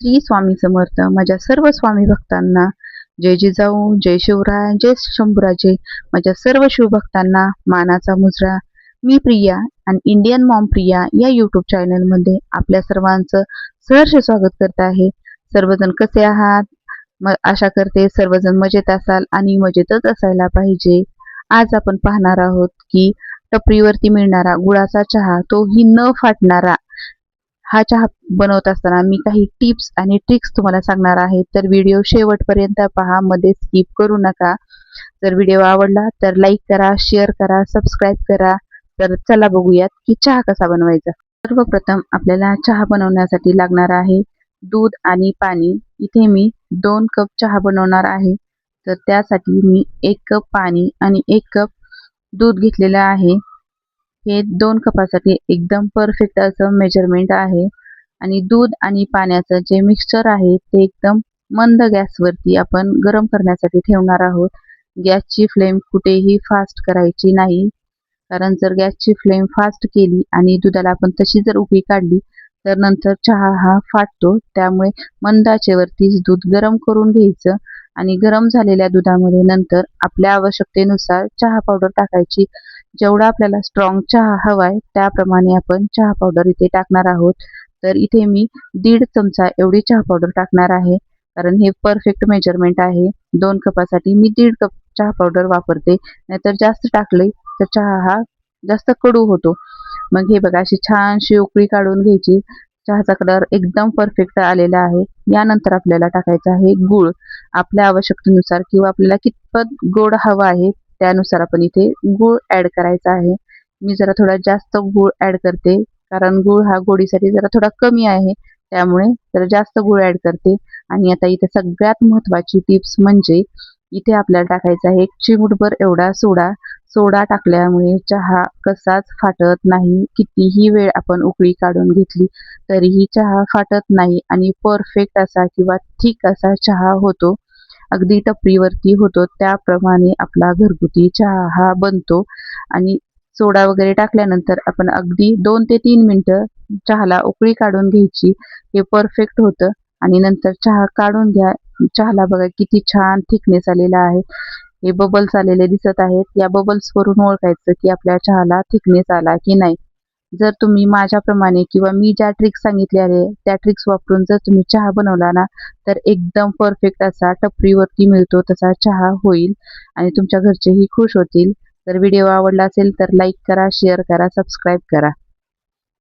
श्री स्वामी समर्थ. माझ्या सर्व स्वामी भक्तांना जय जिजाऊ, जय शिवराय, जय शंभूराजे. माझ्या सर्व शिवभक्तांना मानाचा मुजरा. मी प्रिया आणि इंडियन मॉम प्रिया या यूट्यूब चॅनलमध्ये आपल्या सर्वांचं सहर्ष स्वागत करत आहे. सर्वजण कसे आहात? आशा करते सर्वजण मजेत असाल आणि मजेतच असायला पाहिजे. आज आपण पाहणार आहोत की टपरीवरती मिळणारा गुळाचा चहा, तोही न फाटणारा. हा चहा बनवत असताना मी काही टिप्स आणि ट्रिक्स तुम्हाला सांगणार आहे, तर व्हिडिओ शेवटपर्यंत पहा, मध्ये स्किप करू नका. जर व्हिडिओ आवडला तर लाईक करा, शेअर करा, सबस्क्राईब करा. तर चला बघूयात की चहा कसा बनवायचा. सर्वप्रथम आपल्याला चहा बनवण्यासाठी लागणार आहे दूध आणि पाणी. इथे मी 2 कप चहा बनवणार आहे, तर त्यासाठी मी 1 कप पाणी आणि 1 कप दूध घेतलेलं आहे. हे 2 कपासाठी एकदम परफेक्ट असं मेजरमेंट आहे. आणि दूध आणि पाण्याचं जे मिक्सचर आहे ते एकदम मंद गॅसवरती आपण गरम करण्यासाठी ठेवणार आहोत. गॅसची फ्लेम कुठेही फास्ट करायची नाही, कारण जर गॅसची फ्लेम फास्ट केली आणि दुधाला आपण तशी जर उकळी काढली तर नंतर चहा हा फाटतो. त्यामुळे मंद आचेवरतीच दूध गरम करून घ्यायचं आणि गरम झालेल्या दुधामध्ये नंतर आपल्या आवश्यकतेनुसार चहा पावडर टाकायची. जेवढा आपल्याला स्ट्रॉंग चहा हवाय त्याप्रमाणे आपण चहा पावडर इथे टाकणार आहोत. तर इथे मी 1.5 चमचा एवढी चहा पावडर टाकणार आहे, कारण हे परफेक्ट मेजरमेंट आहे. 2 कपासाठी मी 1.5 कप चहा पावडर वापरते, नाहीतर जास्त टाकले तर चहा हा जास्त कडू होतो. मग हे बघा, अशी छानशी उकळी काढून घ्यायची. चहाचा कलर एकदम परफेक्ट आलेला आहे. यानंतर आपल्याला टाकायचा आहे गूळ. आपल्या आवश्यकतेनुसार किंवा आपल्याला कितपत गोड हवा आहे त्यानुसार आपण इथे गूळ ऍड करायचा आहे. मी जरा थोडा जास्त गूळ ऍड करते, कारण गूळ हा गोडीसाठी जरा थोडा कमी आहे, त्यामुळे जरा जास्त गूळ ऍड करते. आणि आता इथे सगळ्यात महत्त्वाची टिप्स म्हणजे इथे आपल्याला टाकायचा आहे 1 चिमूटभर एवढा सोडा. सोडा टाकल्यामुळे चहा कसाच फाटत नाही. कितीही वेळ आपण उकळी काढून घेतली तरीही चहा फाटत नाही आणि परफेक्ट असा किंवा थिक असा चहा होतो. अगदी टपरीवरती होतो त्याप्रमाणे आपला घरगुती चहा हा बनतो. आणि सोडा वगैरे टाकल्यानंतर आपण अगदी 2 ते 3 मिनिटं चहाला उकळी काढून घ्यायची. हे परफेक्ट होतं. आणि नंतर चहा काढून घ्या. चहाला बघा किती छान थिकनेस आलेला आहे. हे बबल्स आलेले दिसत आहेत. या बबल्स वरून ओळखायचं की आपल्या चहाला थिकनेस आला की नाही. जर तुम्ही माझ्याप्रमाणे किंवा मी ज्या ट्रिक्स सांगितल्या आहे त्या ट्रिक्स वापरून जर तुम्ही चहा बनवला ना, तर एकदम परफेक्ट असा टपरीवरती मिळतो तसा चहा होईल आणि तुमच्या घरचेही खुश होतील. तर व्हिडिओ आवडला असेल तर लाईक करा, शेअर करा, सबस्क्राईब करा.